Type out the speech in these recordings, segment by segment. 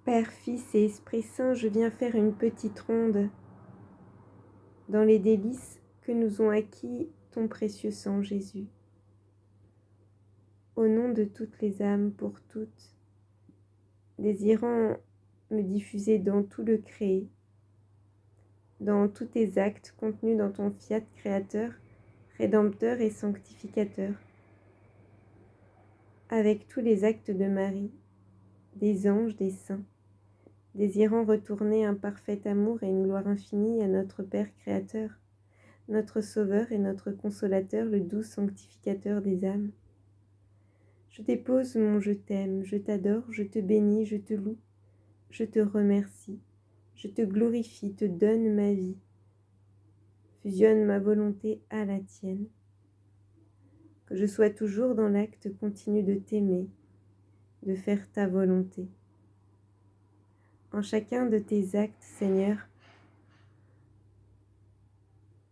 Père, Fils et Esprit Saint, je viens faire une petite ronde dans les délices que nous ont acquis ton précieux sang, Jésus. Au nom de toutes les âmes, pour toutes, désirant me diffuser dans tout le créé, dans tous tes actes contenus dans ton fiat créateur, rédempteur et sanctificateur, avec tous les actes de Marie, des anges, des saints, désirant retourner un parfait amour et une gloire infinie à notre Père créateur, notre Sauveur et notre Consolateur, le doux sanctificateur des âmes. Je dépose mon je t'aime, je t'adore, je te bénis, je te loue, je te remercie, je te glorifie, te donne ma vie. Fusionne ma volonté à la tienne. Que je sois toujours dans l'acte continu de t'aimer, de faire ta volonté. En chacun de tes actes, Seigneur,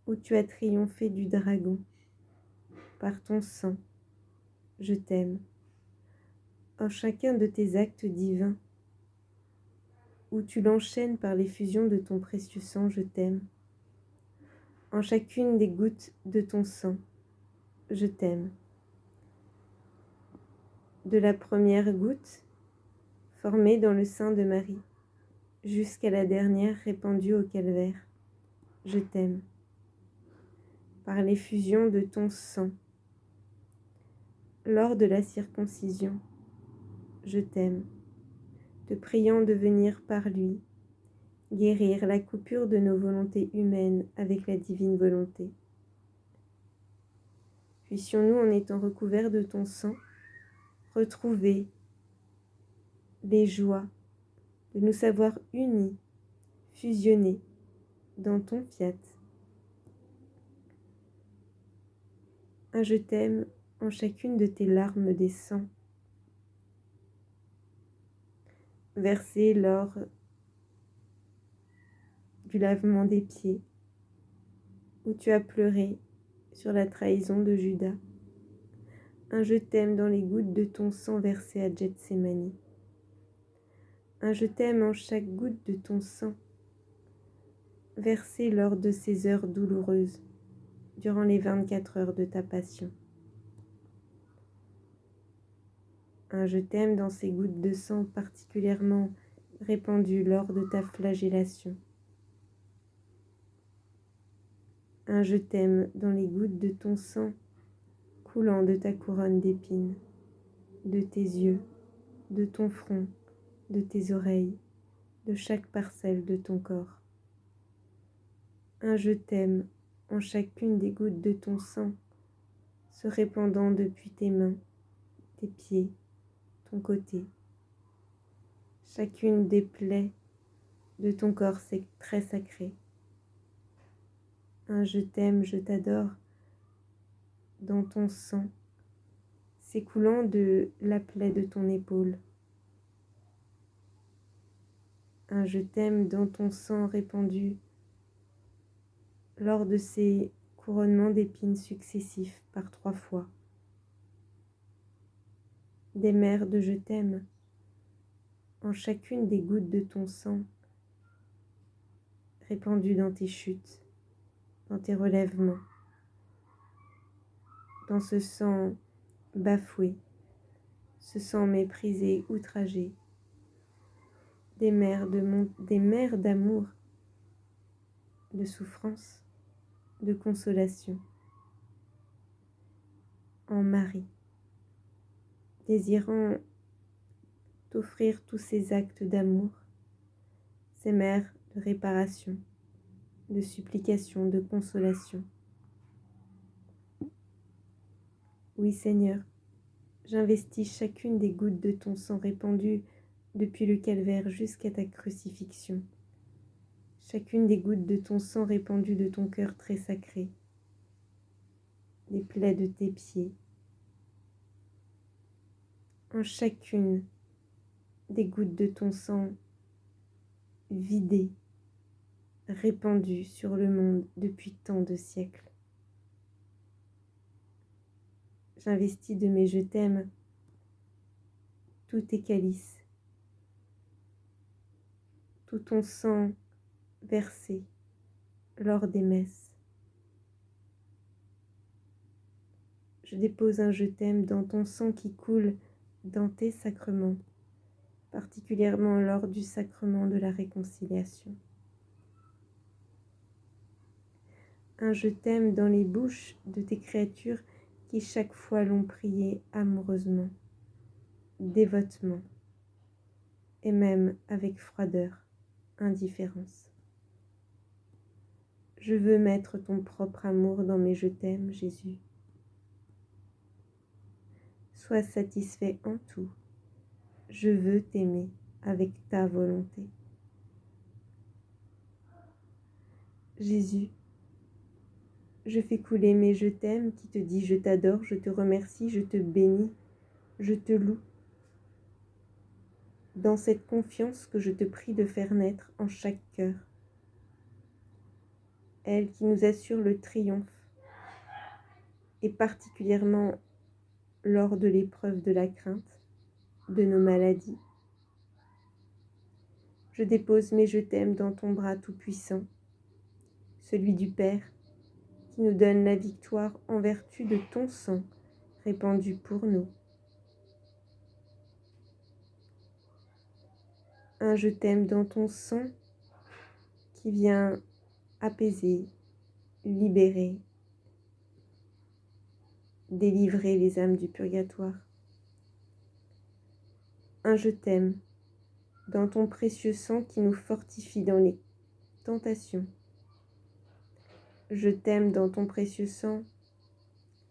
où tu as triomphé du dragon, par ton sang, je t'aime. En chacun de tes actes divins, où tu l'enchaînes par l'effusion de ton précieux sang, je t'aime. En chacune des gouttes de ton sang, je t'aime. De la première goutte, formée dans le sein de Marie, jusqu'à la dernière répandue au calvaire, je t'aime. Par l'effusion de ton sang, lors de la circoncision, je t'aime, te priant de venir par lui guérir la coupure de nos volontés humaines avec la divine volonté. Puissions-nous, en étant recouverts de ton sang, retrouver les joies de nous savoir unis, fusionnés dans ton fiat. Un je t'aime en chacune de tes larmes des sangs, versées lors du lavement des pieds, où tu as pleuré sur la trahison de Judas. Un je t'aime dans les gouttes de ton sang versé à Gethsémani. Un je t'aime en chaque goutte de ton sang, versé lors de ces heures douloureuses, durant les 24 heures de ta passion. Un je t'aime dans ces gouttes de sang particulièrement répandues lors de ta flagellation. Un je t'aime dans les gouttes de ton sang coulant de ta couronne d'épines, de tes yeux, de ton front, de tes oreilles, de chaque parcelle de ton corps. Un je t'aime en chacune des gouttes de ton sang, se répandant depuis tes mains, tes pieds, ton côté. Chacune des plaies de ton corps très sacré. Un je t'aime, je t'adore, dans ton sang, s'écoulant de la plaie de ton épaule. Un je t'aime dans ton sang répandu lors de ces couronnements d'épines successifs par 3 fois. Des mers de je t'aime en chacune des gouttes de ton sang répandues dans tes chutes, dans tes relèvements, dans ce sang bafoué, ce sang méprisé, outragé, des mers d'amour, de souffrance, de consolation, en Marie, désirant t'offrir tous ces actes d'amour, ces mers de réparation, de supplication, de consolation. Oui Seigneur, j'investis chacune des gouttes de ton sang répandu depuis le calvaire jusqu'à ta crucifixion, chacune des gouttes de ton sang répandu de ton cœur très sacré, les plaies de tes pieds, en chacune des gouttes de ton sang vidées, répandues sur le monde depuis tant de siècles. J'investis de mes je t'aime tous tes calices, tout ton sang versé lors des messes. Je dépose un je t'aime dans ton sang qui coule dans tes sacrements, particulièrement lors du sacrement de la réconciliation. Un je t'aime dans les bouches de tes créatures qui chaque fois l'ont prié amoureusement, dévotement, et même avec froideur, indifférence. Je veux mettre ton propre amour dans mes je t'aime, Jésus. Sois satisfait en tout. Je veux t'aimer avec ta volonté. Jésus, je fais couler mes je t'aime qui te dit je t'adore, je te remercie, je te bénis, je te loue. Dans cette confiance que je te prie de faire naître en chaque cœur. Elle qui nous assure le triomphe, et particulièrement lors de l'épreuve de la crainte, de nos maladies. Je dépose mes je t'aime dans ton bras tout-puissant, celui du Père, qui nous donne la victoire en vertu de ton sang répandu pour nous. Un je t'aime dans ton sang qui vient apaiser, libérer, délivrer les âmes du purgatoire. Un je t'aime dans ton précieux sang qui nous fortifie dans les tentations. Je t'aime dans ton précieux sang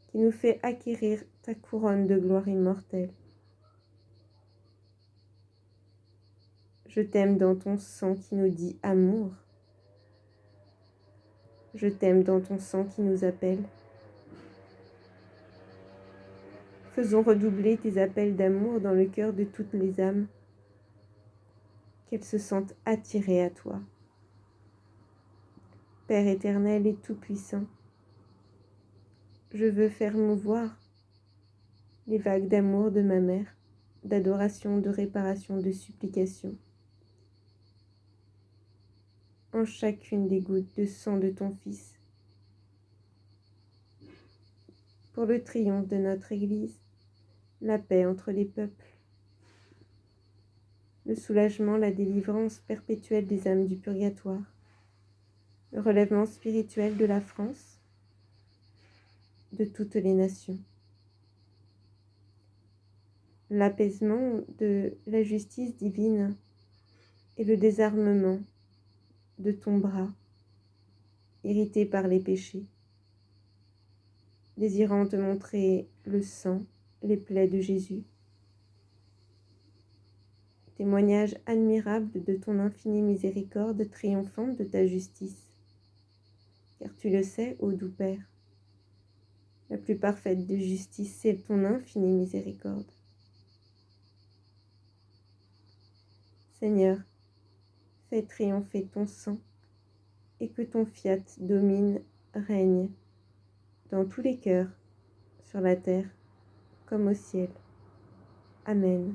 qui nous fait acquérir ta couronne de gloire immortelle. Je t'aime dans ton sang qui nous dit amour. Je t'aime dans ton sang qui nous appelle. Faisons redoubler tes appels d'amour dans le cœur de toutes les âmes, qu'elles se sentent attirées à toi. Père éternel et tout-puissant, je veux faire mouvoir les vagues d'amour de ma mère, d'adoration, de réparation, de supplication, en chacune des gouttes de sang de ton Fils, pour le triomphe de notre Église, la paix entre les peuples, le soulagement, la délivrance perpétuelle des âmes du purgatoire, le relèvement spirituel de la France, de toutes les nations, l'apaisement de la justice divine et le désarmement de ton bras, irrité par les péchés, désirant te montrer le sang, les plaies de Jésus. Témoignage admirable de ton infinie miséricorde, triomphante de ta justice. Car tu le sais, ô doux Père, la plus parfaite de justice, c'est ton infinie miséricorde. Seigneur, fais triompher ton sang et que ton fiat domine, règne dans tous les cœurs, sur la terre comme au ciel. Amen.